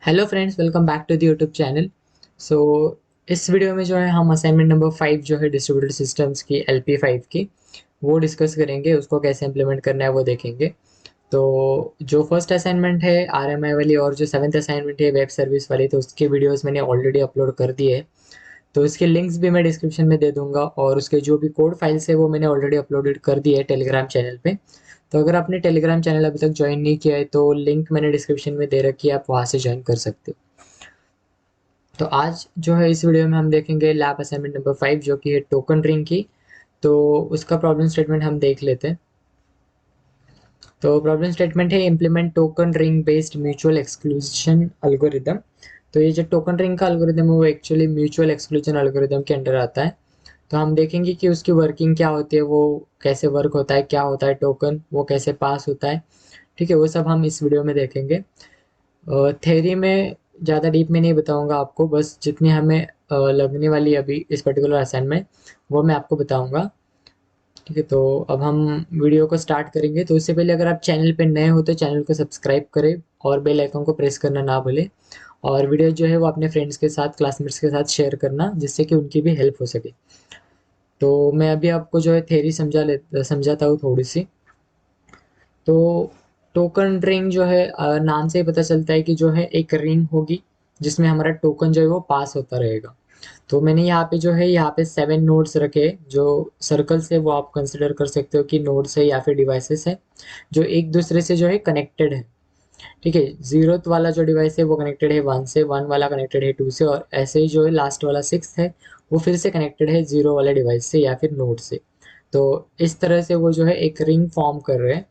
Hello friends, welcome back to the YouTube channel. So इस video में जो है हम असाइनमेंट नंबर 5 जो है डिस्ट्रीब्यूटेड सिस्टम्स की LP5 की वो डिस्कस करेंगे। उसको कैसे इम्प्लीमेंट करना है वो देखेंगे। तो जो फर्स्ट असाइनमेंट है RMI वाली और जो सेवन्थ असाइनमेंट है वेब सर्विस वाली, तो उसके वीडियोस मैंने ऑलरेडी अपलोड कर दिए हैं। तो इसके लिंक्स भी मैं डिस्क्रिप्शन में दे दूंगा और उसके जो भी कोड फाइल्स है वो मैंने ऑलरेडी अपलोडेड कर दिए है टेलीग्राम चैनल पे। तो अगर आपने टेलीग्राम चैनल अभी तक ज्वाइन नहीं किया है तो लिंक मैंने डिस्क्रिप्शन में दे रखी है, आप वहाँ से ज्वाइन कर सकते हो। तो आज जो है इस वीडियो में हम देखेंगे लैब असाइनमेंट नंबर 5 जो कि है टोकन रिंग की। तो उसका प्रॉब्लम स्टेटमेंट हम देख लेते हैं। तो प्रॉब्लम स्टेटमेंट है implement token ring based mutual exclusion algorithm. तो ये जो टोकन रिंग का एल्गोरिदम है वो एक्चुअली म्यूचुअल एक्सक्लूजन एल्गोरिदम के अंडर आता है। तो हम देखेंगे कि उसकी वर्किंग क्या होती है, वो कैसे वर्क होता है, क्या होता है टोकन, वो कैसे पास होता है। ठीक है, वो सब हम इस वीडियो में देखेंगे। थ्योरी में ज़्यादा डीप में नहीं बताऊंगा आपको, बस जितनी हमें लगने वाली अभी इस पर्टिकुलर असाइनमेंट वो मैं आपको बताऊंगा। ठीक है, तो अब हम वीडियो को स्टार्ट करेंगे। तो उससे पहले अगर आप चैनल पे नए हो तो चैनल को सब्सक्राइब करें और बेल आइकन को प्रेस करना ना भूलें। और वीडियो जो है वो अपने फ्रेंड्स के साथ, क्लासमेट्स के साथ शेयर करना, जिससे कि उनकी भी हेल्प हो सके। तो मैं अभी आपको जो है थ्योरी समझाता हूँ थोड़ी सी। तो टोकन रिंग जो है नाम से ही पता चलता है कि जो है एक रिंग होगी जिसमें हमारा टोकन जो है वो पास होता रहेगा। तो मैंने यहाँ पे जो है यहाँ पे 7 नोड्स रखे, जो सर्कल्स है वो आप कंसिडर कर सकते हो कि नोड्स है या फिर डिवाइसेस है जो एक दूसरे से जो है कनेक्टेड है। ठीक है, जीरोथ वाला जो डिवाइस है वो कनेक्टेड है 1 से, 1 वाला कनेक्टेड है 2 से, और ऐसे ही जो है लास्ट वाला 6 है वो फिर से कनेक्टेड है 0 वाले डिवाइस से या फिर नोड से। तो इस तरह से वो जो है एक रिंग फॉर्म कर रहे हैं।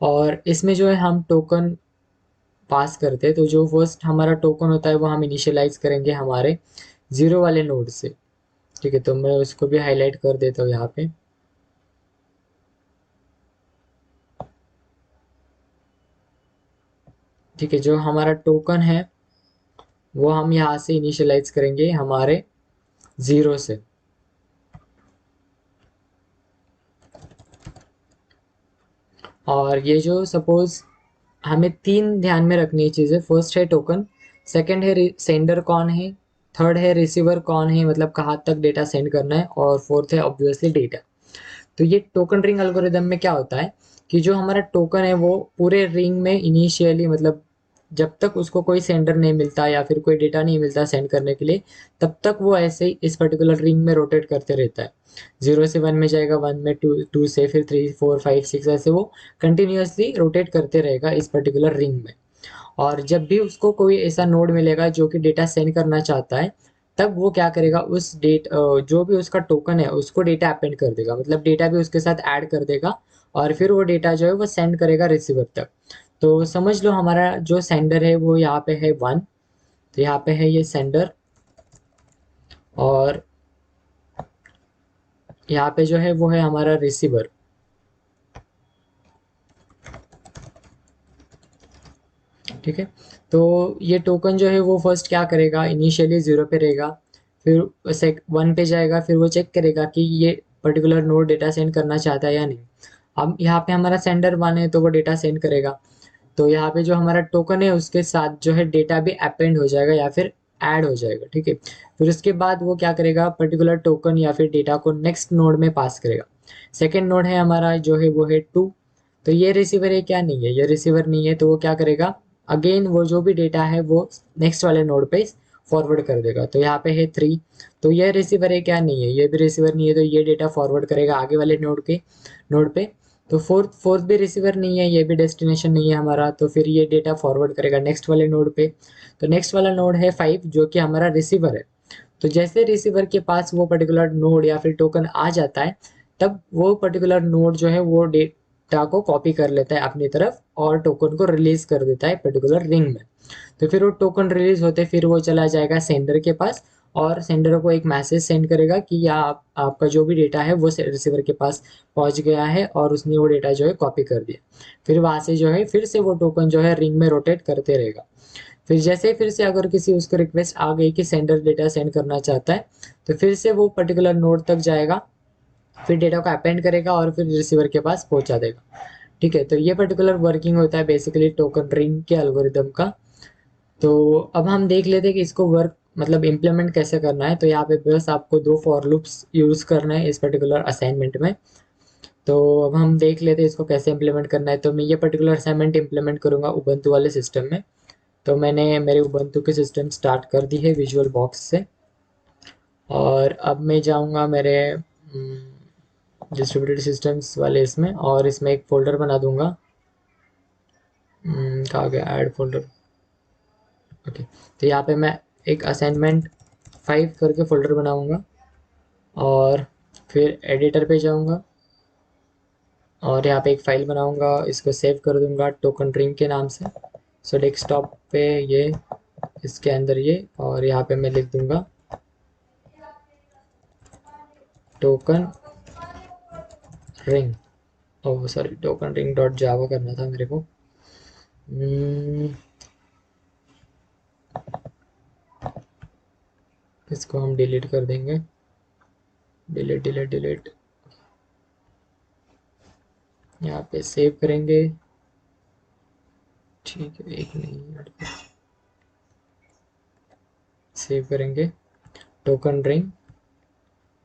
और इसमें जो है हम टोकन पास करते हैं। तो जो फर्स्ट हमारा टोकन होता है वो हम इनिशियलाइज करेंगे हमारे 0 वाले नोड से। ठीक है, तो मैं उसको भी हाईलाइट कर देता हूँ यहाँ पे। ठीक है, जो हमारा टोकन है वो हम यहाँ से इनिशियलाइज करेंगे हमारे 0 से। और ये जो सपोज हमें 3 ध्यान में रखनी चीज़ें, फर्स्ट है टोकन, सेकंड है सेंडर कौन है, थर्ड है रिसीवर कौन है, मतलब कहाँ तक डेटा सेंड करना है, और फोर्थ है ऑब्वियसली डेटा। तो ये टोकन रिंग एल्गोरिदम में क्या होता है कि जो हमारा टोकन है वो पूरे रिंग में इनिशियली, मतलब जब तक उसको कोई सेंडर नहीं मिलता या फिर कोई डेटा नहीं मिलता सेंड करने के लिए, तब तक वो ऐसे ही इस पर्टिकुलर रिंग में रोटेट करते रहता है। 0 से 1 में जाएगा, 1 में 2, 2 से फिर 3, 4, 5, 6, ऐसे वो कंटिन्यूअसली रोटेट करते रहेगा इस पर्टिकुलर रिंग में। और जब भी उसको कोई ऐसा नोड मिलेगा जो कि डेटा सेंड करना चाहता है, तब वो क्या करेगा, उस जो भी उसका टोकन है उसको डेटा अपेंड कर देगा, मतलब डेटा भी उसके साथ ऐड कर देगा। और फिर वो डेटा जो है वो सेंड करेगा रिसीवर तक। तो समझ लो हमारा जो सेंडर है वो यहाँ पे है 1। तो यहाँ पे है ये सेंडर, और यहाँ पे जो है वो है हमारा रिसीवर। ठीक है, तो ये टोकन जो है वो फर्स्ट क्या करेगा, इनिशियली 0 पे रहेगा, फिर 1 पे जाएगा, फिर वो चेक करेगा कि ये पर्टिकुलर नोड डेटा सेंड करना चाहता है या नहीं। अब यहाँ पे हमारा सेंडर 1 है तो वो डेटा सेंड करेगा। तो यहाँ पे जो हमारा टोकन है उसके साथ जो है डेटा भी अपेंड हो जाएगा या फिर ऐड हो जाएगा। ठीक है, फिर उसके बाद वो क्या करेगा, पर्टिकुलर टोकन या फिर डेटा को नेक्स्ट नोड में पास करेगा। सेकेंड नोड है हमारा जो है वो है 2। तो ये रिसीवर है क्या, नहीं है, ये रिसीवर नहीं है, तो वो क्या करेगा, अगेन वो जो भी डेटा है वो नेक्स्ट वाले नोड पे फॉरवर्ड कर देगा। तो यहाँ पे है 3। तो ये रिसीवर है क्या, नहीं है, ये भी रिसीवर नहीं है, तो ये डेटा फॉरवर्ड करेगा आगे वाले नोड पे। तो फोर्थ फोर्थ भी रिसीवर नहीं है, ये भी डेस्टिनेशन नहीं है हमारा, तो फिर ये डेटा फॉरवर्ड करेगा नेक्स्ट वाले नोड पे। तो नेक्स्ट वाला नोड है 5 जो कि हमारा रिसीवर है। तो जैसे रिसीवर के पास वो पर्टिकुलर नोड या फिर टोकन आ जाता है, तब वो पर्टिकुलर नोड जो है वो डेटा को कॉपी कर लेता है अपनी तरफ और टोकन को रिलीज कर देता है पर्टिकुलर रिंग में। तो फिर वो टोकन रिलीज होते फिर वो चला जाएगा सेंडर के पास, और सेंडर को एक मैसेज सेंड करेगा कि आपका जो भी डेटा है वो रिसीवर के पास पहुंच गया है और उसने वो डेटा जो है कॉपी कर दिया। फिर वहां से जो है फिर से वो टोकन जो है रिंग में रोटेट करते रहेगा। फिर जैसे फिर से अगर किसी उसको रिक्वेस्ट आ गई कि सेंडर डेटा सेंड करना चाहता है, तो फिर से वो पर्टिकुलर नोड तक जाएगा, फिर डेटा को अपेंड करेगा और फिर रिसीवर के पास पहुंचा देगा। ठीक है, तो ये पर्टिकुलर वर्किंग होता है बेसिकली टोकन रिंग के एल्गोरिदम का। तो अब हम देख लेते हैं कि इसको वर्क मतलब इम्प्लीमेंट कैसे करना है। तो यहाँ पे बस आपको 2 फॉर लूप्स यूज़ करना है इस पर्टिकुलर असाइनमेंट में। तो अब हम देख लेते हैं इसको कैसे इम्प्लीमेंट करना है। तो मैं ये पर्टिकुलर असाइनमेंट इम्प्लीमेंट करूँगा उबंटू वाले सिस्टम में। तो मैंने मेरे उबंटू के सिस्टम स्टार्ट कर दी है विजुअल बॉक्स से, और अब मैं जाऊँगा मेरे डिस्ट्रीब्यूटेड सिस्टम्स वाले इसमें, और इसमें एक फ़ोल्डर बना दूँगा। कहाँ गया ऐड फ़ोल्डर। ओके, तो यहाँ पे मैं एक असाइनमेंट 5 करके फ़ोल्डर बनाऊँगा, और फिर एडिटर पे जाऊँगा और यहाँ पे एक फ़ाइल बनाऊँगा, इसको सेव कर दूँगा टोकन रिंग के नाम से। सो डेस्कटॉप पे ये, इसके अंदर ये, और यहाँ पे मैं लिख दूँगा token ring. Oh sorry, token ring dot जावा करना था मेरे को। इसको हम डिलीट कर देंगे, डिलीट डिलीट डिलीट। यहाँ पे सेव करेंगे, ठीक है, एक मिनट, सेव करेंगे टोकन रिंग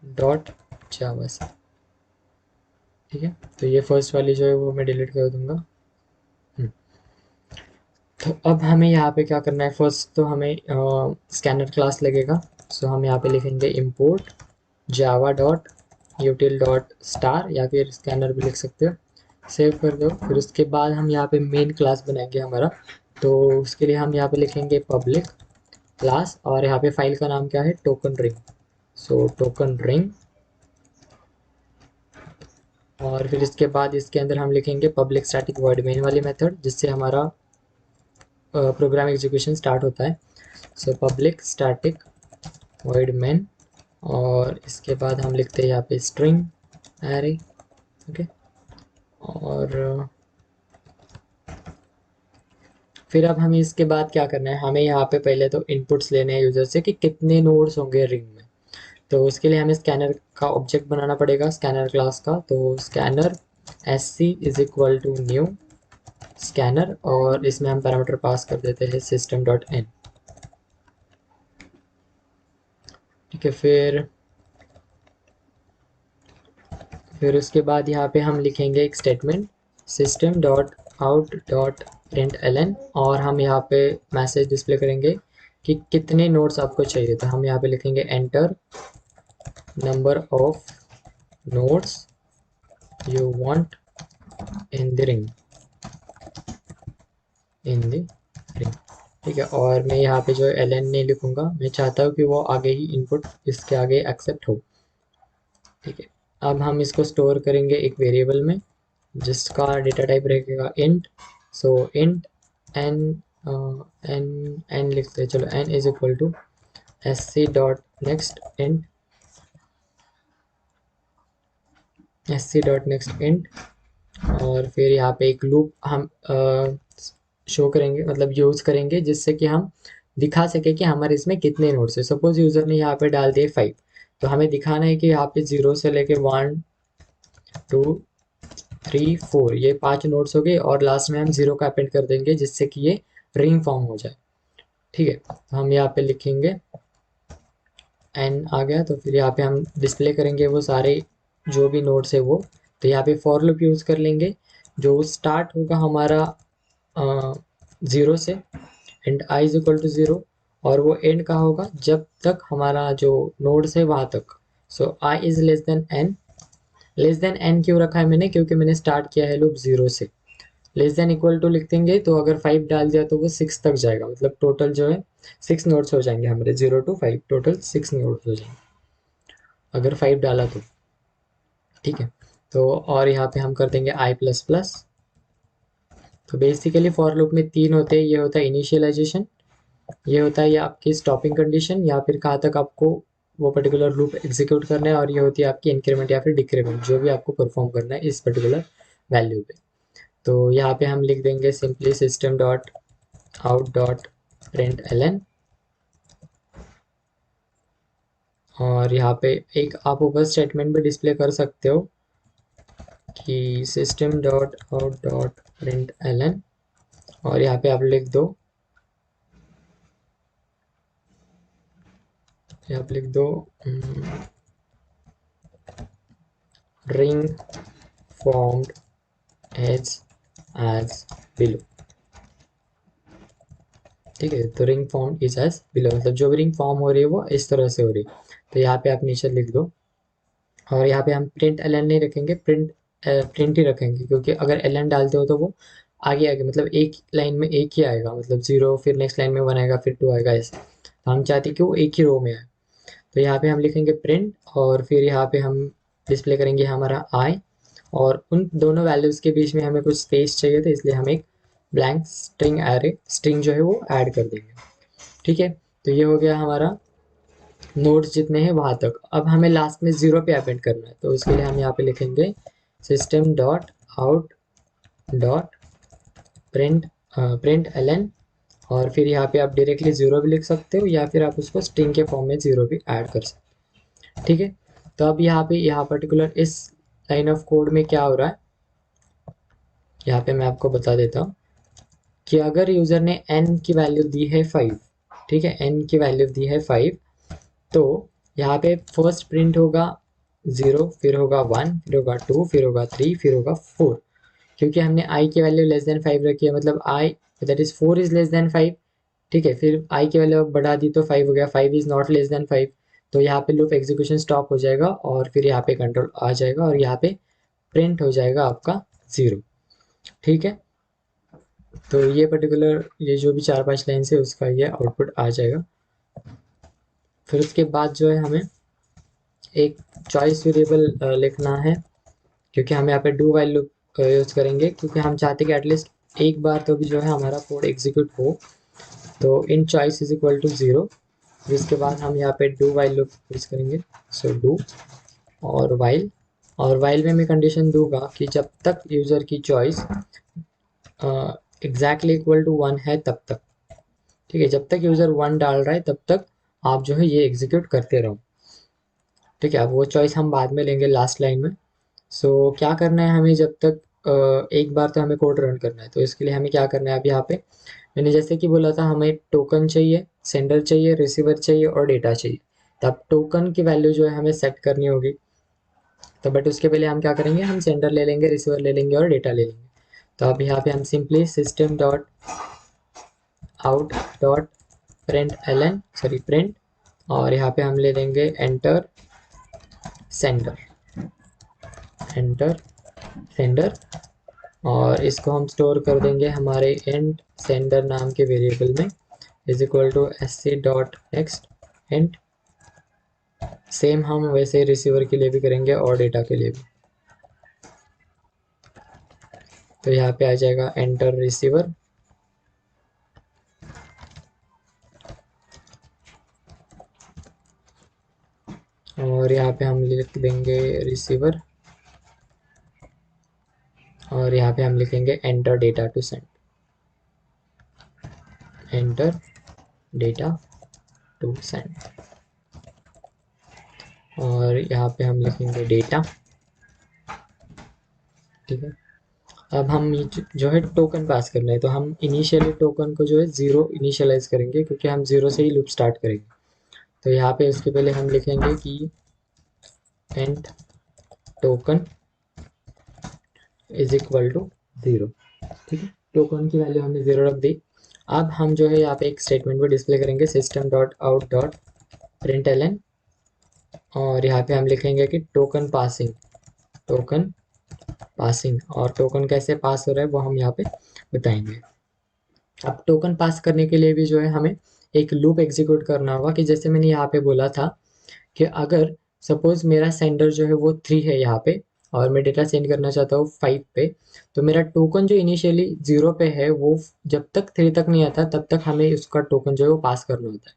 डॉट जावा से। ठीक है, तो ये फर्स्ट वाली जो है वो मैं डिलीट कर दूंगा। तो अब हमें यहाँ पे क्या करना है, फर्स्ट तो हमें स्कैनर क्लास लगेगा। सो हम यहाँ पे लिखेंगे import Java dot यूटिल dot star, या फिर स्कैनर भी लिख सकते हो। सेव कर दो। फिर उसके बाद हम यहाँ पे मेन क्लास बनाएंगे हमारा। तो उसके लिए हम यहाँ पे लिखेंगे पब्लिक क्लास, और यहाँ पे फाइल का नाम क्या है, टोकन रिंग। सो टोकन रिंग, और फिर इसके बाद इसके अंदर हम लिखेंगे पब्लिक स्टैटिक वॉइड मेन वाली मेथड, जिससे हमारा प्रोग्राम एग्जीक्यूशन स्टार्ट होता है। So public static void main, और इसके बाद हम लिखते हैं यहाँ पे स्ट्रिंग एरे। ओके, और फिर अब हमें इसके बाद क्या करना है, हमें यहाँ पे पहले तो इनपुट्स लेने हैं यूजर से कि कितने नोड्स होंगे रिंग में। तो उसके लिए हमें स्कैनर का ऑब्जेक्ट बनाना पड़ेगा, स्कैनर क्लास का। तो scanner S C is equal to new scanner, और इसमें हम पैरामीटर पास कर देते हैं सिस्टम डॉट एन। ठीक है, फिर उसके बाद यहाँ पे हम लिखेंगे एक statement system dot out dot print L N, और हम यहाँ पे मैसेज डिस्प्ले करेंगे कि कितने नोड्स आपको चाहिए। तो हम यहाँ पे लिखेंगे enter number of nodes you want in the ring, in the ring. ठीक है, और मैं यहाँ पे जो एल एन नहीं लिखूंगा, मैं चाहता हूँ कि वो आगे ही इनपुट इसके आगे एक्सेप्ट हो। ठीक है, अब हम इसको स्टोर करेंगे एक वेरिएबल में, जिसका डेटा टाइप रहेगा int. So int N, N N लिखते हैं, चलो N is equal to S C dot next int, S C dot next int. और फिर यहाँ पे एक लूप हम शो करेंगे, मतलब यूज करेंगे, जिससे कि हम दिखा सके कि हमारे इसमें कितने नोड्स है। सपोज यूजर ने यहाँ पे डाल दिए 5, तो हमें दिखाना है कि यहाँ पे 0 से लेके 1 2 3 4 ये 5 नोड्स हो गए, और लास्ट में हम 0 का अपेंड कर देंगे, जिससे कि ये रिंग फॉर्म हो जाए। ठीक है, तो हम यहाँ पे लिखेंगे एन आ गया। तो फिर यहाँ पे हम डिस्प्ले करेंगे वो सारे जो भी नोड्स है वो। तो यहाँ पे फॉर लूप यूज़ कर लेंगे, जो स्टार्ट होगा हमारा 0 से, and I is equal to 0, और वो एंड का होगा जब तक हमारा जो नोड्स है वहाँ तक। So I is less than N. Less than N क्यों रखा है मैंने, क्योंकि मैंने स्टार्ट किया है लूप 0 से। लेस देन इक्वल टू लिख देंगे, तो अगर 5 डाल दिया तो वो 6 तक जाएगा, मतलब टोटल जो है 6 नोड्स हो जाएंगे हमारे, 0 to 5 टोटल 6 नोड्स हो जाएंगे अगर 5 डाला तो। ठीक है, तो और यहाँ पे हम कर देंगे आई प्लस प्लस। तो बेसिकली फॉर लूप में 3 होते हैं, ये होता है इनिशियलाइजेशन, ये होता है ये आपकी स्टॉपिंग कंडीशन, या फिर कहाँ तक आपको वो पर्टिकुलर लूप एग्जीक्यूट करना है, और ये होती है आपकी इंक्रीमेंट या फिर डिक्रीमेंट, जो भी आपको परफॉर्म करना है इस पर्टिकुलर वैल्यू पे। तो यहाँ पे हम लिख देंगे simply system dot out dot print L N, और यहाँ पे एक आप ऊपर स्टेटमेंट भी डिस्प्ले कर सकते हो कि system dot out dot print L N, और यहाँ पे आप लिख दो आप लिख दो रिंग फॉर्म्ड एज बिलो। ठीक है, तो ring form is as below, मतलब जो भी रिंग फॉर्म हो रही है वो इस तरह से हो रही है। तो यहाँ पे आप नीचे लिख दो, और यहाँ पे हम प्रिंट एलन नहीं रखेंगे, प्रिंट ही रखेंगे, क्योंकि अगर एलन डालते हो तो वो आगे आगे मतलब एक लाइन में एक ही आएगा, मतलब 0 फिर नेक्स्ट लाइन में 1 आएगा फिर 2 आएगा ऐसे। तो हम चाहते हैं कि वो एक ही रो में आए। तो यहाँ पे हम लिखेंगे प्रिंट, और फिर यहाँ पे हम डिस्प्ले करेंगे हमारा आई, और उन दोनों वैल्यूज़ के बीच में हमें कुछ स्पेस चाहिए था, इसलिए हम एक ब्लैंक स्ट्रिंग एरे स्ट्रिंग जो है वो ऐड कर देंगे। ठीक है, तो ये हो गया हमारा नोड्स जितने हैं वहाँ तक। अब हमें लास्ट में 0 पे अपेंड करना है, तो उसके लिए हम यहाँ पे लिखेंगे system dot out dot print L N, और फिर यहाँ पे आप डायरेक्टली 0 भी लिख सकते हो, या फिर आप उसको स्ट्रिंग के फॉर्म में 0 भी ऐड कर सकते हो। ठीक है, तो अब यहाँ पे पर्टिकुलर इस लाइन ऑफ कोड में क्या हो रहा है, यहाँ पे मैं आपको बता देता हूँ कि अगर यूज़र ने n की वैल्यू दी है 5, ठीक है, n की वैल्यू दी है 5, तो यहाँ पे फर्स्ट प्रिंट होगा 0, फिर होगा 1, फिर होगा 2, फिर होगा 3, फिर होगा 4, क्योंकि हमने i की वैल्यू लेस देन 5 रखी है, मतलब i that is 4 is less then 5। ठीक है, फिर i की वैल्यू बढ़ा दी तो 5 हो गया, 5 इज नॉट लेस देन 5, तो यहाँ पे लूप एग्जीक्यूशन स्टॉप हो जाएगा, और फिर यहाँ पे कंट्रोल आ जाएगा, और यहाँ पे प्रिंट हो जाएगा आपका 0। ठीक है, तो ये पर्टिकुलर ये जो भी 4-5 लाइन से उसका ये आउटपुट आ जाएगा। फिर उसके बाद जो है हमें एक चॉइस वेरिएबल लिखना है, क्योंकि हम यहाँ पे डू वाइल लूप यूज़ करेंगे, क्योंकि हम चाहते हैं कि एटलीस्ट एक बार तो भी जो है हमारा कोड एग्जीक्यूट हो। तो इन चॉइस इज इक्वल टू 0, जिसके बाद हम यहाँ पे डू वाइल लूप यूज़ करेंगे। सो डू और वाइल में मैं कंडीशन दूंगा कि जब तक यूज़र की चॉइस एग्जैक्टली इक्वल टू 1 है तब तक। ठीक है, जब तक यूज़र 1 डाल रहा है तब तक आप जो है ये एग्जीक्यूट करते रहो। ठीक है, अब वो चॉइस हम बाद में लेंगे लास्ट लाइन में। सो क्या करना है हमें, जब तक एक बार तो हमें कोड रन करना है, तो इसके लिए हमें क्या करना है, अब यहाँ पे मैंने जैसे कि बोला था हमें टोकन चाहिए, सेंडर चाहिए, रिसीवर चाहिए और डेटा चाहिए। तो अब टोकन की वैल्यू जो है हमें सेट करनी होगी, तो बट उसके पहले हम क्या करेंगे, हम सेंडर ले लेंगे, रिसीवर ले लेंगे और डेटा ले लेंगे। तो अब यहाँ पे हम simply system dot out dot print, और यहाँ पे हम ले लेंगे एंटर सेंडर, और इसको हम स्टोर कर देंगे हमारे इंट सेंडर नाम के वेरिएबल में, is equal to sc dot next int. Same हम वैसे रिसीवर के लिए भी करेंगे और डेटा के लिए भी। तो यहाँ पे आ जाएगा एंटर रिसीवर, और यहाँ पे हम लिख देंगे रिसीवर, और यहाँ पे हम लिखेंगे enter data to send, enter data to send, और यहाँ पे हम लिखेंगे डेटा। ठीक है, अब हम जो है टोकन पास करना है, तो हम इनिशियली टोकन को जो है 0 इनिशियलाइज करेंगे, क्योंकि हम 0 से ही लूप स्टार्ट करेंगे। तो यहाँ पे उसके पहले हम लिखेंगे कि end token is equal to 0। ठीक है, टोकन की वैल्यू हमने 0 रख दी। अब हम जो है यहाँ पे एक स्टेटमेंट भी डिस्प्ले करेंगे, system dot out dot print L N, और यहाँ पे हम लिखेंगे कि टोकन पासिंग, और टोकन कैसे पास हो रहा है वो हम यहाँ पे बताएंगे। अब टोकन पास करने के लिए भी जो है हमें एक लूप एग्जीक्यूट करना होगा, कि जैसे मैंने यहाँ पे बोला था कि अगर सपोज मेरा सेंडर जो है वो 3 है यहाँ पे, और मैं डेटा सेंड करना चाहता हूँ 5 पे, तो मेरा टोकन जो इनिशियली 0 पे है वो जब तक 3 तक नहीं आता तब तक हमें उसका टोकन जो है वो पास करना होता है।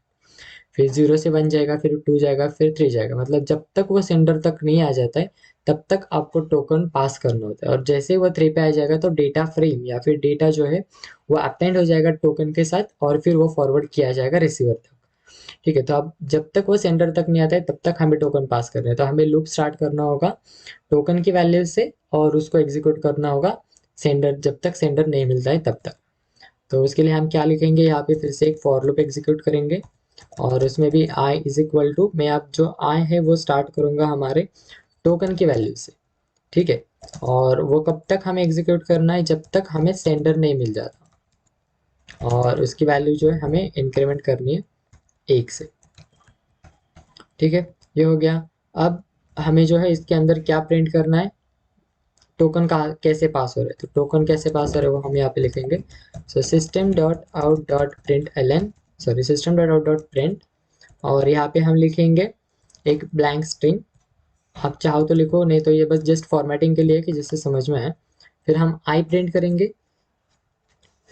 फिर 0 से 1 जाएगा, फिर 2 जाएगा, फिर 3 जाएगा, मतलब जब तक वो सेंडर तक नहीं आ जाता है तब तक आपको टोकन पास करना होता है। और जैसे ही वो 3 पे आ जाएगा तो डेटा फ्रेम या फिर डेटा जो है वो अपेंड हो जाएगा टोकन के साथ, और फिर वो फॉरवर्ड किया जाएगा रिसीवर तक। ठीक है, तो अब जब तक वो सेंडर तक नहीं आता है तब तक हमें टोकन पास करना है, तो हमें लूप स्टार्ट करना होगा टोकन की वैल्यू से, और उसको एग्जीक्यूट करना होगा सेंडर, जब तक सेंडर नहीं मिलता है तब तक। तो उसके लिए हम क्या लिखेंगे, यहाँ पे फिर से एक फॉर लूप एग्जीक्यूट करेंगे, और उसमें भी आई इज इक्वल टू, मैं अब जो आई है वो स्टार्ट करूँगा हमारे टोकन की वैल्यू से, ठीक है। और वो कब तक हमें एग्जीक्यूट करना है, जब तक हमें सेंडर नहीं मिल जाता, और उसकी वैल्यू जो है हमें इंक्रीमेंट करनी है 1 से, ठीक है। ये हो गया। अब हमें जो है इसके अंदर क्या प्रिंट करना है, टोकन का कैसे पास हो रहे हैं, तो टोकन कैसे पास हो रहे हैं वो हम यहाँ पे लिखेंगे। So system dot out dot print L N, sorry system dot out dot print, और यहाँ पे हम लिखेंगे एक ब्लैंक स्ट्रिंग। आप चाहो तो लिखो, नहीं तो ये बस जस्ट फॉर्मेटिंग के लिए कि जिससे समझ में आए। फिर हम आई प्रिंट करेंगे,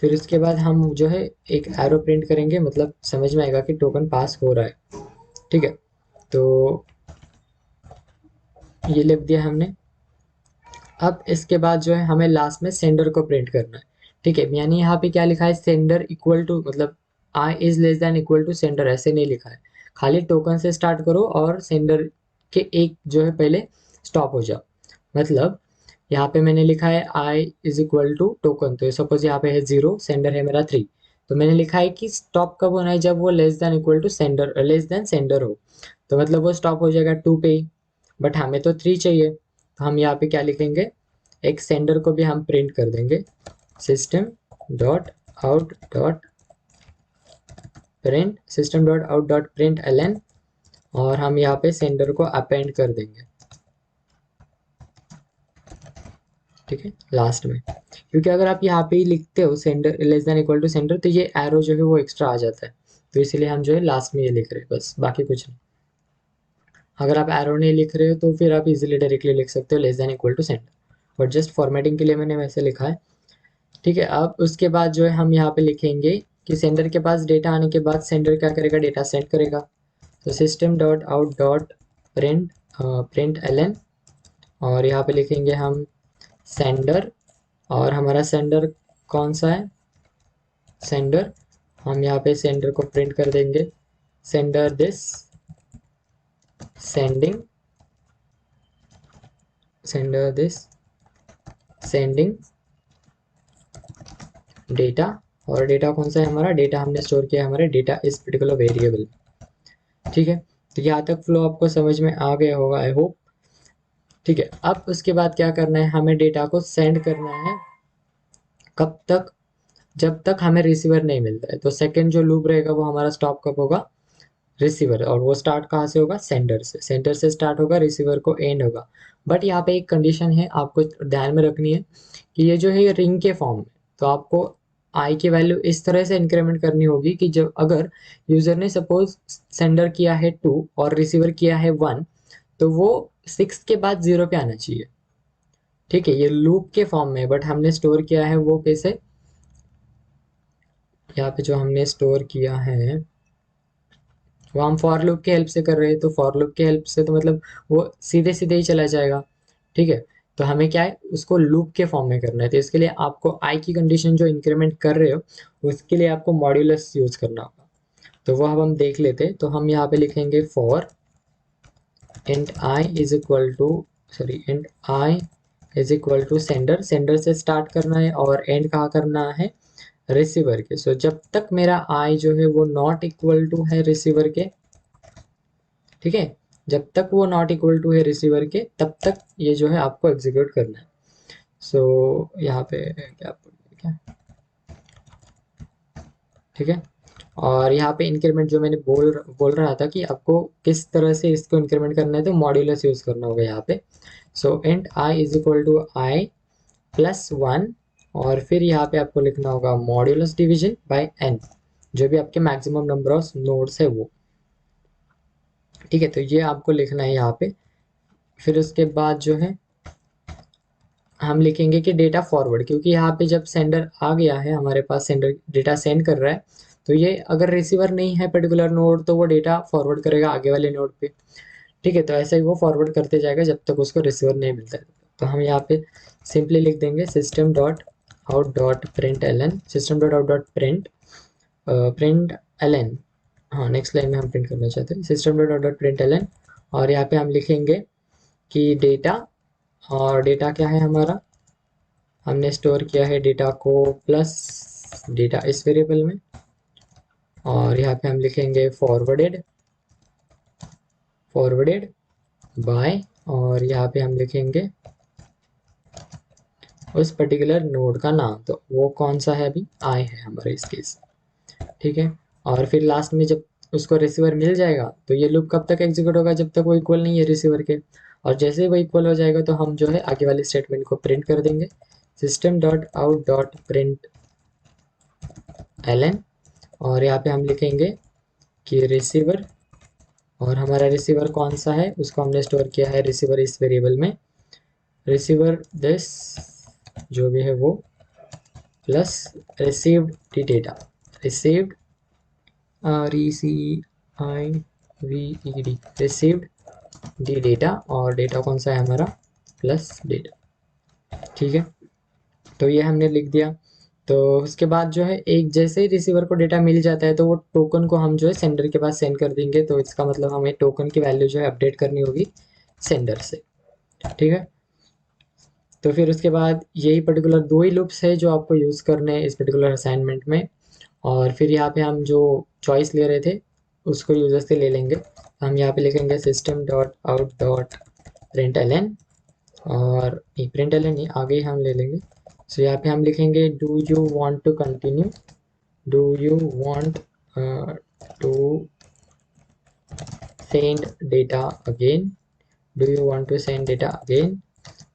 फिर उसके बाद हम जो है एक एरो प्रिंट करेंगे, मतलब समझ में आएगा कि टोकन पास हो रहा है, ठीक है। तो ये लिख दिया हमने। अब इसके बाद जो है हमें लास्ट में सेंडर को प्रिंट करना है, ठीक है। यानी यहाँ पे क्या लिखा है, सेंडर इक्वल टू, मतलब I is less than equal to sender, ऐसे नहीं लिखा है। खाली टोकन से स्टार्ट करो और सेंडर के एक जो है पहले स्टॉप हो जाओ। मतलब यहाँ पे मैंने लिखा है आई इज इक्वल टू टोकन, तो सपोज यहाँ पे है 0, सेंडर है मेरा 3, तो मैंने लिखा है कि स्टॉप कब होना है, जब वो less than equal to sender, less than sender हो, तो मतलब वो स्टॉप हो जाएगा 2 पे ही। बट हमें तो 3 चाहिए, तो हम यहाँ पे क्या लिखेंगे, एक सेंडर को भी हम प्रिंट कर देंगे, system dot out dot print, system dot out dot print L N, और हम यहाँ पे सेंडर को अपेंड कर देंगे, ठीक है, लास्ट में। क्योंकि अगर आप यहाँ पे ही लिखते हो sender less than equal to sender, तो ये एरो जो है वो एक्स्ट्रा आ जाता है, तो इसीलिए हम जो है लास्ट में ये लिख रहे हैं, बस बाकी कुछ नहीं। अगर आप एरो नहीं लिख रहे हो तो फिर आप इजीली डायरेक्टली लिख सकते हो less than equal to sender, but just formatting के लिए मैंने वैसे लिखा है, ठीक है। अब उसके बाद जो है हम यहाँ पे लिखेंगे कि सेंडर के पास डेटा आने के बाद सेंडर क्या करेगा, डेटा सेंड करेगा। तो system dot out dot print print L N, और यहाँ पे लिखेंगे हम सेंडर, और हमारा सेंडर कौन सा है, सेंडर, हम यहाँ पे सेंडर को प्रिंट कर देंगे, sender this sending, sender this sending data. और डेटा कौन सा है हमारा, डेटा हमने स्टोर किया है हमारे डेटा इस पर्टिकुलर वेरिएबल, ठीक है। तो यहाँ तक फ्लो आपको समझ में आ गया होगा आई होप, ठीक है। अब उसके बाद क्या करना है, हमें डेटा को सेंड करना है, कब तक, जब तक हमें रिसीवर नहीं मिलता है। तो सेकंड जो लूप रहेगा वो हमारा स्टॉप कब होगा, रिसीवर, और वो स्टार्ट कहाँ से होगा, सेंडर से, सेंडर से स्टार्ट होगा, रिसीवर को एंड होगा। बट यहाँ पे एक कंडीशन है आपको ध्यान में रखनी है, कि ये जो है ये रिंग के फॉर्म में, तो आपको आई की वैल्यू इस तरह से इंक्रीमेंट करनी होगी कि जब अगर यूजर ने सपोज सेंडर किया है 2 और रिसीवर किया है 1, तो वो 6 के बाद 0 पे आना चाहिए, ठीक है। ये लूप के फॉर्म में, बट हमने स्टोर किया है वो कैसे, यहाँ पे जो हमने स्टोर किया है वो हम फॉर लूप के हेल्प से कर रहे हैं, तो फॉर लूप के हेल्प से तो मतलब वो सीधे सीधे ही चला जाएगा, ठीक है। तो हमें क्या है, उसको लूप के फॉर्म में करना है, तो इसके लिए आपको आई की कंडीशन जो इंक्रीमेंट कर रहे हो उसके लिए आपको मॉड्यूलस यूज करना होगा। तो वो अब हम देख लेते हैं। तो हम यहाँ पे लिखेंगे for int I is equal to, sorry int I is equal to sender, sender से स्टार्ट करना है और एंड कहाँ करना है, रिसीवर के। सो जब तक मेरा आई जो है वो नॉट इक्वल टू है रिसीवर के, ठीक है, जब तक वो नॉट इक्वल टू है रिसीवर के तब तक ये जो है आपको एग्जीक्यूट करना है। सो यहाँ पे क्या क्या, ठीक है। और यहाँ पे इंक्रीमेंट जो मैंने बोल रहा था कि आपको किस तरह से इसको इंक्रीमेंट करना है, तो मॉड्यूलस यूज करना होगा यहाँ पे। So int I is equal to I plus 1, और फिर यहाँ पे आपको लिखना होगा मॉड्यूलस डिवीजन बाय एन, जो भी आपके मैक्सिमम नंबर ऑफ नोड्स है वो, ठीक है। तो ये आपको लिखना है यहाँ पे। फिर उसके बाद जो है हम लिखेंगे कि डेटा फॉरवर्ड, क्योंकि यहाँ पे जब सेंडर आ गया है हमारे पास, सेंडर डेटा सेंड कर रहा है, तो ये अगर रिसीवर नहीं है पर्टिकुलर नोड तो वो डेटा फॉरवर्ड करेगा आगे वाले नोड पे, ठीक है। तो ऐसे ही वो फॉरवर्ड करते जाएगा जब तक उसको रिसीवर नहीं मिलता है। तो हम यहाँ पे सिंपली लिख देंगे system dot out dot print L N, system dot out dot print print L N, हाँ नेक्स्ट लाइन में हम प्रिंट करना चाहते हैं system dot out dot print L N, और यहाँ पे हम लिखेंगे कि डेटा, और डेटा क्या है हमारा, हमने स्टोर किया है डेटा को प्लस डेटा इस वेरिएबल में, और यहाँ पे हम लिखेंगे फॉरवर्डेड बाय, और यहाँ पे हम लिखेंगे उस पर्टिकुलर नोड का नाम, तो वो कौन सा है, अभी आई है हमारे इस केस। ठीक है, और फिर लास्ट में जब उसको रिसीवर मिल जाएगा तो ये लूप कब तक एग्जीक्यूट होगा, जब तक वो इक्वल नहीं है रिसीवर के। और जैसे ही वो इक्वल हो जाएगा तो हम जो है आगे वाले स्टेटमेंट को प्रिंट कर देंगे, system dot out dot print L N, और यहाँ पे हम लिखेंगे कि रिसीवर, और हमारा रिसीवर कौन सा है उसको हमने स्टोर किया है रिसीवर इस वेरिएबल में, रिसीवर दिस जो भी है वो, plus received D data, received RECIVED, received D data, और डेटा कौन सा है हमारा, प्लस डेटा। ठीक है, तो ये हमने लिख दिया। तो उसके बाद जो है एक जैसे ही रिसीवर को डेटा मिल जाता है तो वो टोकन को हम जो है सेंडर के पास सेंड कर देंगे, तो इसका मतलब हमें टोकन की वैल्यू जो है अपडेट करनी होगी सेंडर से। ठीक है, तो फिर उसके बाद यही पर्टिकुलर दो ही लूप्स है जो आपको यूज़ करने हैं इस पर्टिकुलर असाइनमेंट में। और फिर यहाँ पे हम जो चॉइस ले रहे थे उसको यूजर से ले लेंगे, हम यहाँ पे लिखेंगे system dot out dot print L N, और प्रिंट एल एन नहीं, आगे ही हम ले लेंगे। सो यहाँ पे हम लिखेंगे do you want to continue, do you want to send data again, do you want to send data again,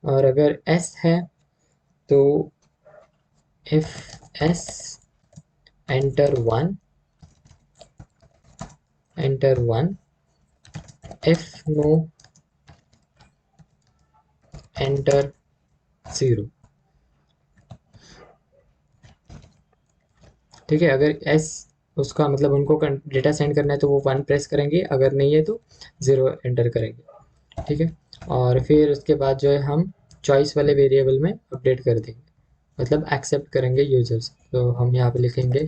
और अगर एस है तो if yes enter one, if no enter 0। ठीक है, अगर एस उसका मतलब उनको डेटा सेंड करना है तो वो 1 प्रेस करेंगे, अगर नहीं है तो 0 एंटर करेंगे। ठीक है, और फिर उसके बाद जो है हम चॉइस वाले वेरिएबल में अपडेट कर देंगे, मतलब एक्सेप्ट करेंगे यूजर्स। तो हम यहाँ पे लिखेंगे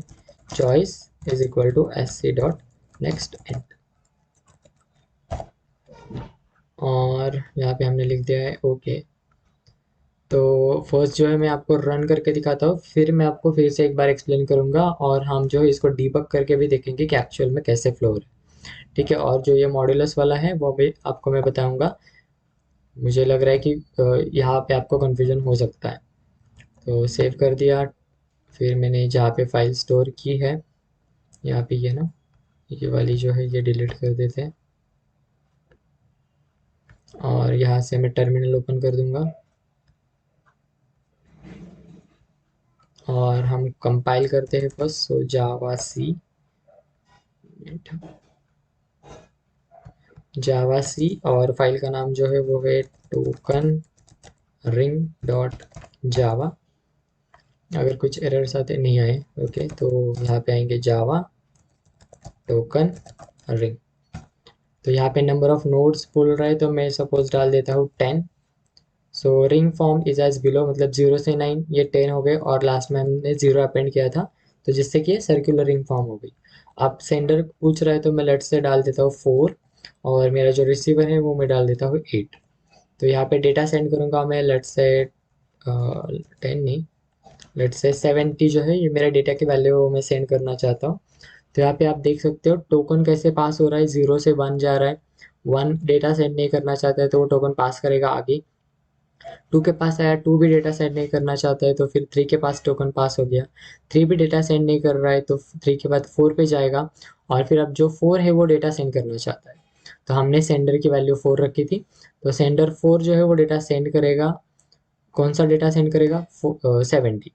choice is equal to SC dot next end, और यहाँ पे हमने लिख दिया है ओके। तो फर्स्ट जो है मैं आपको रन करके दिखाता हूँ, फिर मैं आपको फिर से एक बार एक्सप्लेन करूँगा, और हम जो है इसको डीबग करके भी देखेंगे कि एक्चुअल में कैसे फ्लो हो रहा है। ठीक है, और जो ये मॉड्यूलस वाला है वो भी आपको मैं बताऊँगा। मुझे लग रहा है कि यहाँ पे आपको कन्फ्यूजन हो सकता है। तो सेव कर दिया, फिर मैंने जहाँ पे फाइल स्टोर की है यहाँ पे ये ना, ये वाली जो है ये डिलीट कर देते हैं, और यहाँ से मैं टर्मिनल ओपन कर दूँगा, और हम कंपाइल करते हैं फर्स्ट। सो जावा सी, और फाइल का नाम जो है वो है टोकन रिंग डॉट जावा। अगर कुछ एरर्स आते नहीं आए ओके, तो यहाँ पे आएंगे जावा टोकन रिंग। तो यहाँ पे नंबर ऑफ नोड्स बोल रहा है, तो मैं सपोज डाल देता हूँ 10। So ring form is as below, मतलब 0 से 9 ये 10 हो गए, और लास्ट में हमने 0 अपेंड किया था, तो जिससे कि ये सर्कुलर रिंग फॉर्म हो गई। अब सेंडर पूछ रहा है तो मैं लेट से डाल देता हूँ 4, और मेरा जो रिसीवर है वो मैं डाल देता हूँ 8। तो यहाँ पे डेटा सेंड करूँगा मैं, लेट से 10 नहीं, लेट से 70 जो है ये मेरा डेटा की वैल्यू वो मैं सेंड करना चाहता हूँ। तो यहाँ पे आप देख सकते हो टोकन कैसे पास हो रहा है, 0 से 1 जा रहा है। 1 डेटा सेंड नहीं करना चाहता है तो वो टोकन पास करेगा आगे, 2 के पास आया, 2 भी डेटा सेंड नहीं करना चाहता है तो फिर 3 के पास टोकन पास हो गया, 3 भी डेटा सेंड नहीं कर रहा है तो 3 के बाद 4 पे जाएगा, और फिर अब जो 4 है वो डेटा सेंड करना चाहता है। तो हमने सेंडर की वैल्यू 4 रखी थी, तो सेंडर 4 जो है वो डेटा सेंड करेगा। कौन सा डेटा सेंड करेगा, 70।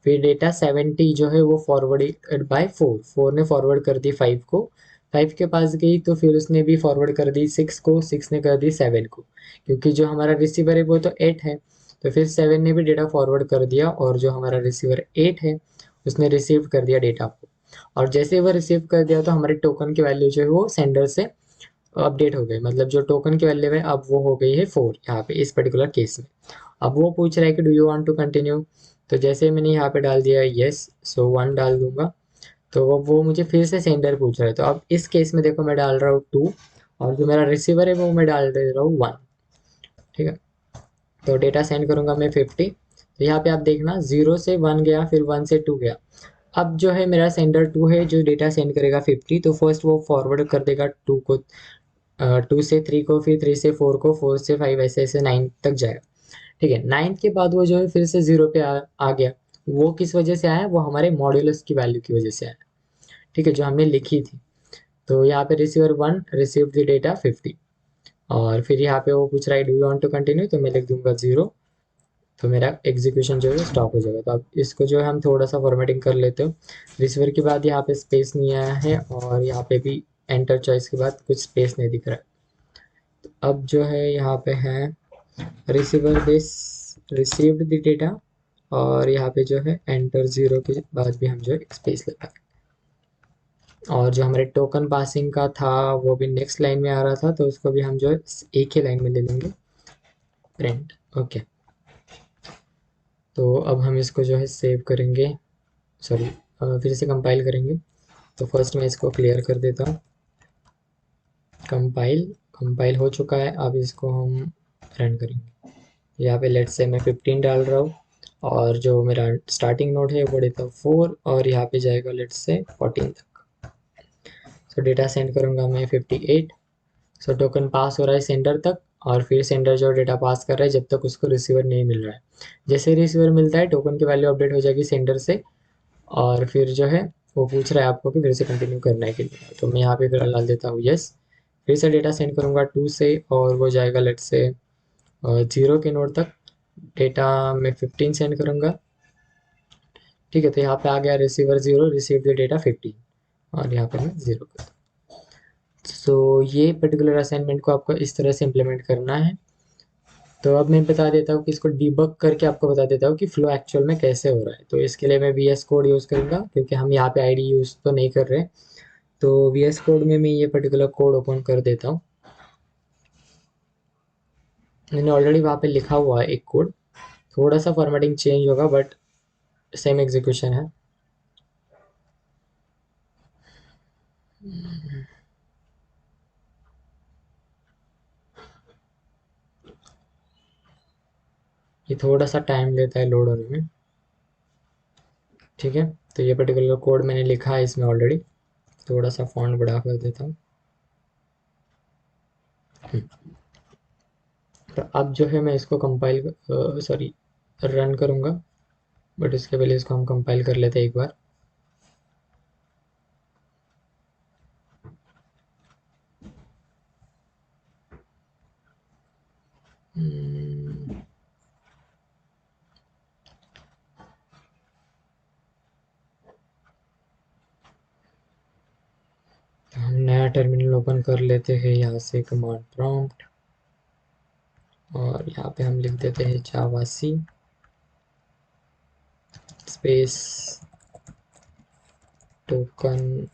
फिर डेटा 70 जो है वो फॉरवर्ड बाय 4 ने फॉरवर्ड कर दी 5 को, 5 के पास गई तो फिर उसने भी फॉरवर्ड कर दी 6 को, 6 ने कर दी 7 को, क्योंकि जो हमारा रिसीवर है वो तो 8 है, तो फिर 7 ने भी डेटा फॉरवर्ड कर दिया, और जो हमारा रिसीवर 8 है उसने रिसीव कर दिया डेटा को। और जैसे ही वो रिसीव कर दिया तो हमारे टोकन की वैल्यू जो है वो सेंडर से अपडेट हो गई, मतलब जो टोकन की वैल्यू है अब वो हो गई है 4 यहाँ पे इस पर्टिकुलर केस में। अब वो पूछ रहा है कि do you want to continue, तो जैसे मैंने यहाँ पे डाल दिया यस, सो 1 डाल दूंगा, तो वो मुझे फिर से सेंडर पूछ रहा है। तो अब इस केस में देखो मैं डाल रहा हूँ 2, और जो मेरा रिसीवर है वो मैं डाल दे रहा हूँ 1। ठीक है, तो डेटा सेंड करूंगा मैं 50। तो यहाँ पे आप देखना 0 से 1 गया, फिर 1 से 2 गया, अब जो है मेरा सेंडर 2 है जो डेटा सेंड करेगा 50, तो फर्स्ट वो फॉरवर्ड कर देगा 2 को, 2 से 3 को, फिर 3 से 4 को, 4 से 5, ऐसे ऐसे 9 तक जाएगा। ठीक है, 9 के बाद वो जो है फिर से 0 पे आ गया। वो किस वजह से आया? वो हमारे मॉड्यूलस की वैल्यू की वजह से आया। ठीक है, जो हमने लिखी थी। तो यहाँ पे रिसीवर 1 रिसीव द डेटा 50, और फिर यहाँ पे वो पूछ रहा है do you want to continue, तो मैं लिख दूंगा 0। तो मेरा एग्जीक्यूशन जो है स्टॉप हो जाएगा। तो अब इसको जो है हम थोड़ा सा फॉर्मेटिंग कर लेते हो। रिसीवर के बाद यहाँ पे स्पेस नहीं आया है, और यहाँ पे भी एंटर चॉइस के बाद कुछ स्पेस नहीं दिख रहा है। तो अब जो है यहाँ पे है receiver this received the data, और यहाँ पे जो है एंटर 0 के बाद भी हम जो है स्पेस लगा, और जो हमारे टोकन पासिंग का था वो भी नेक्स्ट लाइन में आ रहा था, तो उसको भी हम जो है एक ही लाइन में ले लेंगे, प्रिंट। ओके, तो अब हम इसको जो है सेव करेंगे, सॉरी फिर से कंपाइल करेंगे। तो फर्स्ट मैं इसको क्लियर कर देता हूँ। कंपाइल कंपाइल हो चुका है, अब इसको हम रन करेंगे। यहाँ पे लेट्स से मैं 15 डाल रहा हूँ, और जो मेरा स्टार्टिंग नोड है वो डेटा 4, और यहाँ पे जाएगा लेट्स से 14 तक। सो डेटा सेंड करूँगा मैं 58। सो टोकन पास हो रहा है सेंडर तक, और फिर सेंडर जो डेटा पास कर रहा है जब तक उसको रिसीवर नहीं मिल रहा है। जैसे रिसीवर मिलता है टोकन की वैल्यू अपडेट हो जाएगी सेंडर से, और फिर जो है वो पूछ रहा है आपको कि फिर से कंटिन्यू करना है कि नहीं। तो मैं यहाँ पे फिर डाल देता हूँ यस। फिर से डेटा सेंड करूँगा 2 से, और वो जाएगा लेट से 0 के नोड तक। डेटा मैं 15 सेंड करूँगा। ठीक है, तो यहाँ पे आ गया रिसीवर 0 रिसीव द डेटा 15, और यहाँ पे मैं 0 कर। सो ये पर्टिकुलर असाइनमेंट को आपको इस तरह से इम्प्लीमेंट करना है। तो अब मैं बता देता हूँ कि इसको डिबग करके आपको बता देता हूँ कि फ्लो एक्चुअल में कैसे हो रहा है। तो इसके लिए मैं VS कोड यूज़ करूँगा, क्योंकि हम यहाँ पे आईडी यूज़ तो नहीं कर रहे। तो VS कोड में मैं ये पर्टिकुलर कोड ओपन कर देता हूँ। मैंने ऑलरेडी वहाँ पे लिखा हुआ है एक कोड, थोड़ा सा फॉर्मेटिंग चेंज होगा बट सेम एग्जीक्यूशन है। ये थोड़ा सा टाइम लेता है लोड होने में। ठीक है, तो ये पर्टिकुलर कोड मैंने लिखा है इसमें ऑलरेडी। थोड़ा सा फॉन्ट बड़ा कर देता हूँ। तो अब जो है मैं इसको कंपाइल सॉरी रन करूँगा, बट इसके पहले इसको हम कंपाइल कर लेते हैं एक बार। तो हम नया टर्मिनल ओपन कर लेते हैं, यहाँ से कमांड प्रॉम्प्ट, और यहाँ पे हम लिख देते हैं जावा सी स्पेस टोकन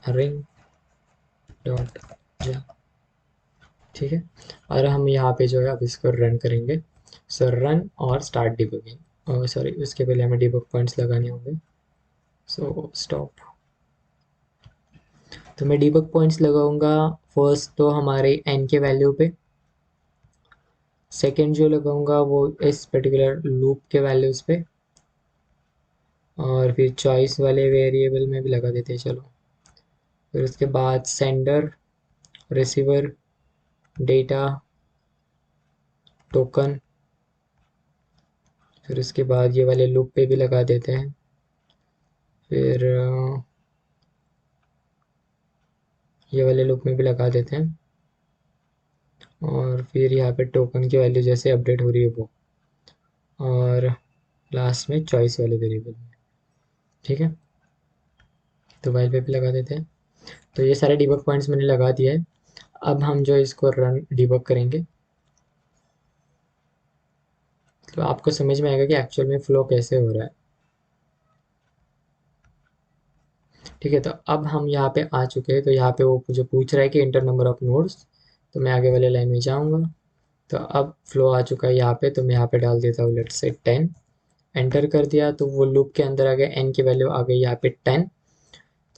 रिंग डॉट जा। ठीक है, और हम यहाँ पे जो है अब इसको रन करेंगे। सो रन और स्टार्ट डिबगिंग, और सॉरी उसके पहले हमें डिबग पॉइंट्स लगाने होंगे। So stop. तो मैं डिबग पॉइंट्स लगाऊंगा फर्स्ट तो हमारे एन के वैल्यू पे, सेकेंड जो लगाऊंगा वो इस पर्टिकुलर लूप के वैल्यूज़ पे, और फिर चॉइस वाले वेरिएबल में भी लगा देते हैं चलो। फिर उसके बाद सेंडर, रिसीवर, डेटा, टोकन, फिर उसके बाद ये वाले लूप पे भी लगा देते हैं। फिर ये वाले लूप में भी लगा देते हैं, और फिर यहाँ पे टोकन की वैल्यू जैसे अपडेट हो रही है वो, और लास्ट में चॉइस वाले वेरिएबल में। ठीक है, तो वाइल पे भी लगा देते हैं। तो ये सारे डिबग पॉइंट्स मैंने लगा दिया है। अब हम जो इसको रन डिबग करेंगे तो आपको समझ में आएगा कि एक्चुअल में फ्लो कैसे हो रहा है। ठीक है, तो अब हम यहाँ पे आ चुके हैं। तो यहाँ पे वो जो पूछ रहा है कि इंटर नंबर ऑफ नोड्स, तो मैं आगे वाले लाइन में जाऊँगा। तो अब फ्लो आ चुका है यहाँ पे, तो मैं यहाँ पे डाल देता हूँ लेट्स से 10। एंटर कर दिया तो वो लूप के अंदर आ गया, एन की वैल्यू आ गई यहाँ पे 10।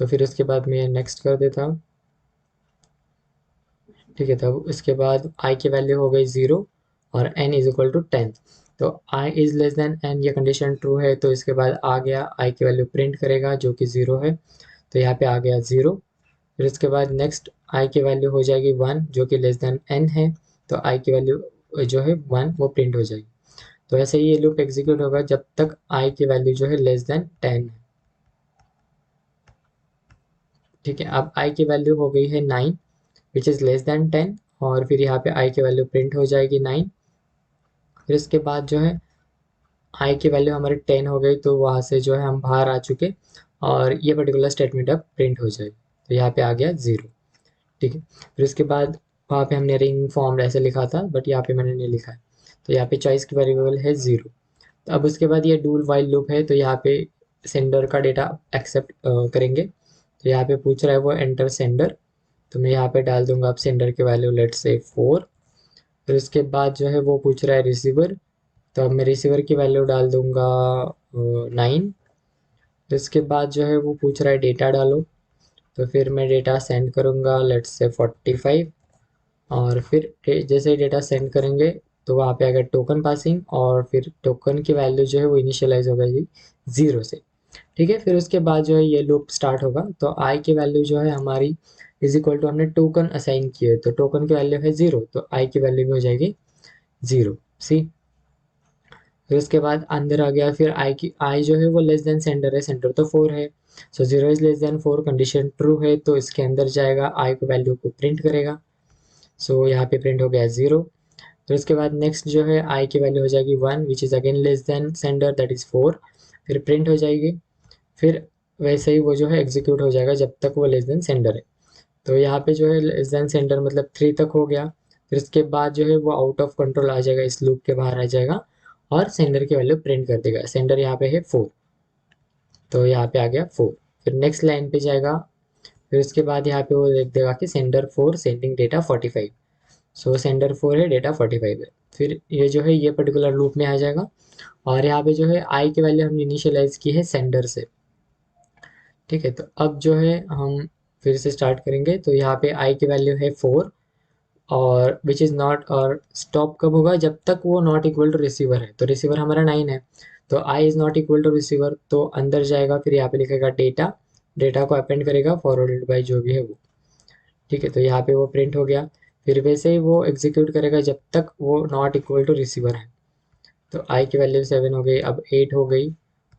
तो फिर उसके बाद मैं नेक्स्ट कर देता हूँ। ठीक है, तब उसके बाद आई की वैल्यू हो गई 0, और एन इज इक्वल टू 10। तो i is less than n, ये कंडीशन ट्रू है, तो इसके बाद आ गया i की वैल्यू प्रिंट करेगा जो कि 0 है, तो यहाँ पे आ गया 0। फिर इसके बाद नेक्स्ट i की वैल्यू हो जाएगी 1 जो कि लेस देन n है, तो i की वैल्यू जो है 1 वो प्रिंट हो जाएगी। तो ऐसे ही ये लूप एग्जीक्यूट होगा जब तक i की वैल्यू जो है लेस देन 10 है। ठीक है, अब i की वैल्यू हो गई है 9 विच इज़ लेस देन 10, और फिर यहाँ पे i की वैल्यू प्रिंट हो जाएगी 9। फिर इसके बाद जो है i की वैल्यू हमारी 10 हो गई, तो वहाँ से जो है हम बाहर आ चुके, और ये पर्टिकुलर स्टेटमेंट अब प्रिंट हो जाएगी, तो यहाँ पे आ गया 0। ठीक है, फिर उसके बाद वहाँ पे हमने रिंग फॉर्म ऐसे लिखा था, बट यहाँ पे मैंने नहीं लिखा है, तो यहाँ पे चॉइस की वेरिएबल है 0। तो अब उसके बाद ये डूल वाइल लूप है, तो यहाँ पे सेंडर का डेटा एक्सेप्ट करेंगे, तो यहाँ पे पूछ रहा है वो एंटर सेंडर, तो मैं यहाँ पे डाल दूंगा अब सेंडर की वैल्यू लेट से 4। फिर उसके बाद जो है वो पूछ रहा है रिसीवर, तो अब मैं रिसीवर की वैल्यू डाल दूंगा 9। फिर उसके बाद जो है वो पूछ रहा है डेटा डालो, तो फिर मैं डेटा सेंड करूँगा लेट्स से 45, और फिर जैसे ही डेटा सेंड करेंगे तो वहाँ पे अगर टोकन पासिंग, और फिर टोकन की वैल्यू जो है वो इनिशियलाइज हो गई 0 से। ठीक है, फिर उसके बाद जो है ये लूप स्टार्ट होगा, तो आई की वैल्यू जो है हमारी इज इक्वल टू हमने टोकन असाइन किए, तो टोकन की वैल्यू है 0, तो आई की वैल्यू भी हो जाएगी 0 सी। फिर उसके बाद अंदर आ गया, फिर आई जो है वो लेस देन सेंडर है, सेंडर तो 4 है, सो 0 is less then 4 condition true है, तो इसके अंदर जाएगा आई को वैल्यू को प्रिंट करेगा, सो यहाँ पे प्रिंट हो गया 0। फिर उसके बाद नेक्स्ट जो है आई की वैल्यू हो जाएगी 1 which is again less than sender that is 4, फिर प्रिंट हो जाएगी। फिर वैसे ही वो जो है एग्जीक्यूट हो जाएगा जब तक वो लेस देन सेंडर है, तो यहाँ पे जो है लेस देन सेंडर मतलब 3 तक हो गया। फिर उसके बाद जो है वो आउट ऑफ कंट्रोल आ जाएगा, इस लूप के बाहर आ जाएगा, और सेंडर की वैल्यू प्रिंट कर देगा। सेंडर यहाँ पे है 4, तो यहाँ पे आ गया 4। फिर नेक्स्ट लाइन पे जाएगा, फिर उसके बाद यहाँ पे वो लिख देगा कि सेंडर 4 सेंडिंग डेटा 45, सो सेंडर 4 है, डेटा 45 है। फिर ये जो है ये पर्टिकुलर लूप में आ जाएगा, और यहाँ पे जो है आई की वैल्यू हमने इनिशियलाइज की है सेंडर से। ठीक है, तो अब जो है हम फिर से स्टार्ट करेंगे, तो यहाँ पे आई की वैल्यू है 4, और विच इज़ नॉट, और स्टॉप कब होगा जब तक वो नॉट इक्वल टू रिसीवर है, तो रिसीवर हमारा 9 है, तो I is not equal to receiver, तो अंदर जाएगा, फिर यहाँ पे लिखेगा डेटा, डेटा को अपेंड करेगा फॉरवर्डेड बाई जो भी है वो। ठीक है, तो यहाँ पे वो प्रिंट हो गया। फिर वैसे ही वो एग्जीक्यूट करेगा जब तक वो नॉट इक्वल टू रिसीवर है, तो आई की वैल्यू 7 हो गई, अब 8 हो गई,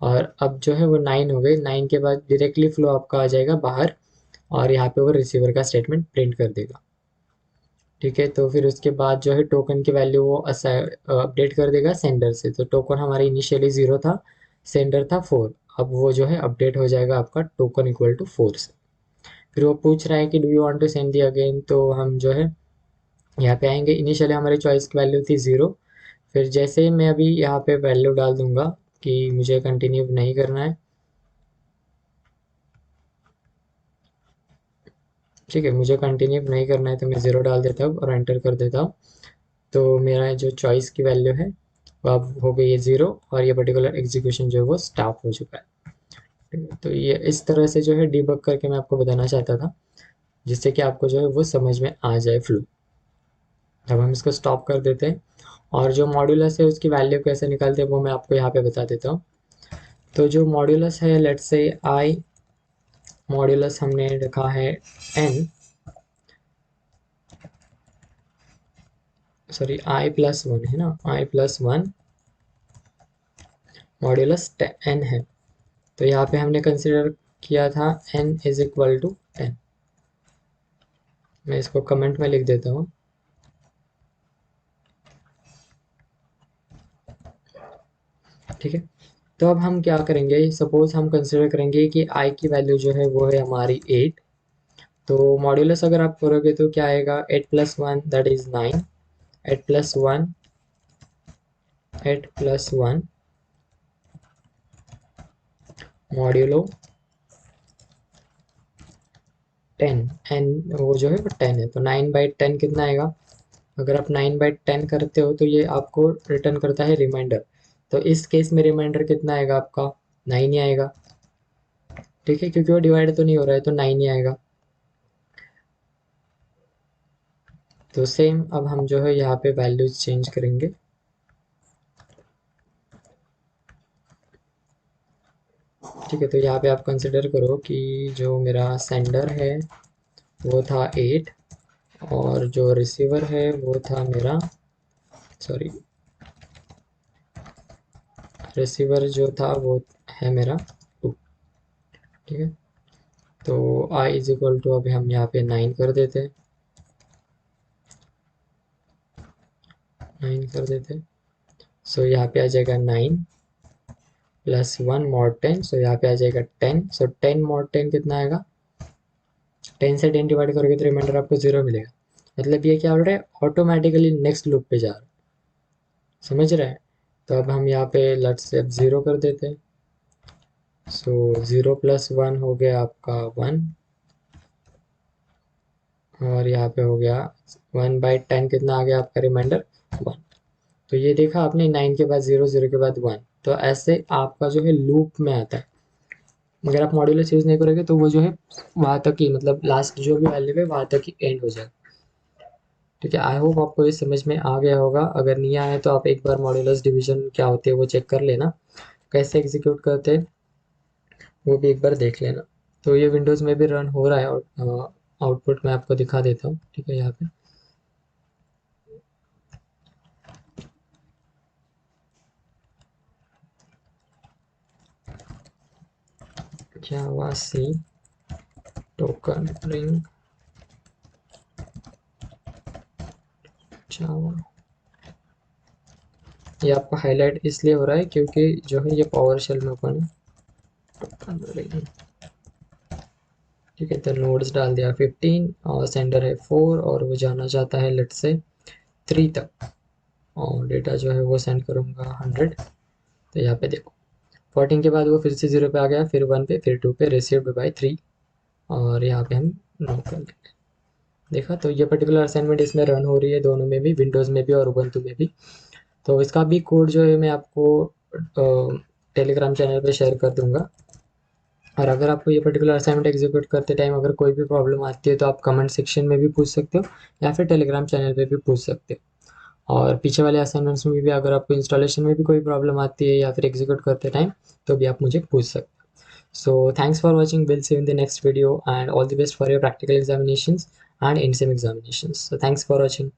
और अब जो है वो 9 हो गई। 9 के बाद डायरेक्टली फ्लो आपका आ जाएगा बाहर, और यहाँ पे वो रिसीवर का स्टेटमेंट प्रिंट कर देगा। ठीक है, तो फिर उसके बाद जो है टोकन की वैल्यू वो अपडेट कर देगा सेंडर से, तो टोकन हमारी इनिशियली 0 था, सेंडर था 4, अब वो जो है अपडेट हो जाएगा आपका टोकन इक्वल टू 4 से। फिर वो पूछ रहा है कि do you want to send the again, तो हम जो है यहाँ पे आएंगे। इनिशियली हमारी चॉइस की वैल्यू थी 0, फिर जैसे ही मैं अभी यहाँ पे वैल्यू डाल दूंगा कि मुझे कंटिन्यू नहीं करना है, ठीक है, मुझे कंटिन्यू नहीं करना है, तो मैं 0 डाल देता हूँ और एंटर कर देता हूँ, तो मेरा जो चॉइस की वैल्यू है वो अब हो गई है 0, और ये पर्टिकुलर एग्जीक्यूशन जो है वो स्टॉप हो चुका है। ठीक है, तो ये इस तरह से जो है डीबग करके मैं आपको बताना चाहता था, जिससे कि आपको जो है वो समझ में आ जाए फ्लो। अब हम इसको स्टॉप कर देते हैं, और जो मॉड्यूलस है उसकी वैल्यू कैसे निकालते हैं वो मैं आपको यहाँ पे बता देता हूँ। तो जो मॉड्यूलस है, लेट्स से आई मॉड्यूलस हमने रखा है एन, सॉरी i+1 है ना, i+1 मॉड्यूलस एन है, तो यहाँ पे हमने कंसिडर किया था n इज इक्वल टू 10। मैं इसको कमेंट में लिख देता हूँ। ठीक है, तो अब हम क्या करेंगे, सपोज हम कंसिडर करेंगे कि i की वैल्यू जो है वो है हमारी 8, तो मॉड्यूलस अगर आप करोगे तो क्या आएगा, 8+1 दैट इज 9, 8+1 8+1 मॉड्यूलो 10, एन वो जो है वो 10 है, तो 9/10 कितना आएगा, अगर आप 9/10 करते हो तो ये आपको रिटर्न करता है रिमाइंडर, तो इस केस में रिमाइंडर कितना आएगा आपका, 9 ही आएगा। ठीक है, क्योंकि वो डिवाइड तो नहीं हो रहा है, तो 9 ही आएगा। तो सेम अब हम जो है यहाँ पे वैल्यूज चेंज करेंगे, ठीक है, तो यहाँ पे आप कंसिडर करो कि जो मेरा सेंडर है वो था 8 और जो रिसीवर है वो था मेरा, सॉरी, रिसीवर जो था वो है मेरा 2। ठीक है, तो i इज इक्वल टू, अभी हम यहाँ पे 9 कर देते, 9 कर देते। सो यहाँ पे आ जाएगा 9 प्लस 1 मॉड 10, सो यहाँ पे आ जाएगा 10। सो 10 मॉड 10 कितना आएगा, 10 से 10 डिवाइड करोगे तो रिमाइंडर आपको 0 मिलेगा। मतलब ये क्या हो रहा है, ऑटोमेटिकली नेक्स्ट लूप पे जा रहा है, समझ रहे हैं। तो अब हम यहाँ पे लेट से अब 0 कर देते हैं। सो 0 प्लस 1 हो गया आपका 1, और यहाँ पे हो गया 1/10, कितना आ गया आपका रिमाइंडर 1। तो ये देखा आपने, 9 के बाद 0, 0 के बाद 1। तो ऐसे आपका जो है लूप में आता है। मगर आप मॉड्यूलस यूज़ नहीं करोगे तो वो जो है वहाँ तक ही, मतलब लास्ट जो भी वैल्यू है वहाँ तक ही एंड हो जाएगा। ठीक है, आई होप आपको ये समझ में आ गया होगा। अगर नहीं आया तो आप एक बार मॉड्यूलस डिवीजन क्या होते हैं वो चेक कर लेना, कैसे एग्जीक्यूट करते हैं वो भी एक बार देख लेना। तो ये विंडोज़ में भी रन हो रहा है, और आउटपुट मैं आपको दिखा देता हूँ। ठीक है, यहाँ पे जावा सी टोकन रिंग जावा, ये आपका हाईलाइट इसलिए हो रहा है क्योंकि जो है ये पावर शेल में ओपन है। टोकन रिंग, ठीक है, तो नोड्स डाल दिया 15 और सेंडर है 4 और वो जाना चाहता है लेट से 3 तक, और डेटा जो है वो सेंड करूँगा 100। तो यहाँ पे देखो 14 के बाद वो फिर से 0 पे आ गया, फिर 1 पे, फिर 2 पे, रिसीव्ड बाय 3, और यहाँ पे हम नो कर देंगे। देखा, तो ये पर्टिकुलर असाइनमेंट इसमें रन हो रही है, दोनों में भी, विंडोज़ में भी और उबंटू में भी। तो इसका भी कोड जो है मैं आपको टेलीग्राम चैनल पे शेयर कर दूंगा। और अगर आपको ये पर्टिकुलर असाइनमेंट एग्जीक्यूट करते टाइम अगर कोई भी प्रॉब्लम आती है तो आप कमेंट सेक्शन में भी पूछ सकते हो, या फिर टेलीग्राम चैनल पे भी पूछ सकते हो। और पीछे वाले असाइनमेंट्स में भी अगर आपको इंस्टॉलेशन में भी कोई प्रॉब्लम आती है या फिर एग्जीक्यूट करते टाइम, तो भी आप मुझे पूछ सकते हो। So thanks for watching. We'll see you in the next video, and all the best for your practical examinations and in-sim examinations. So thanks for watching.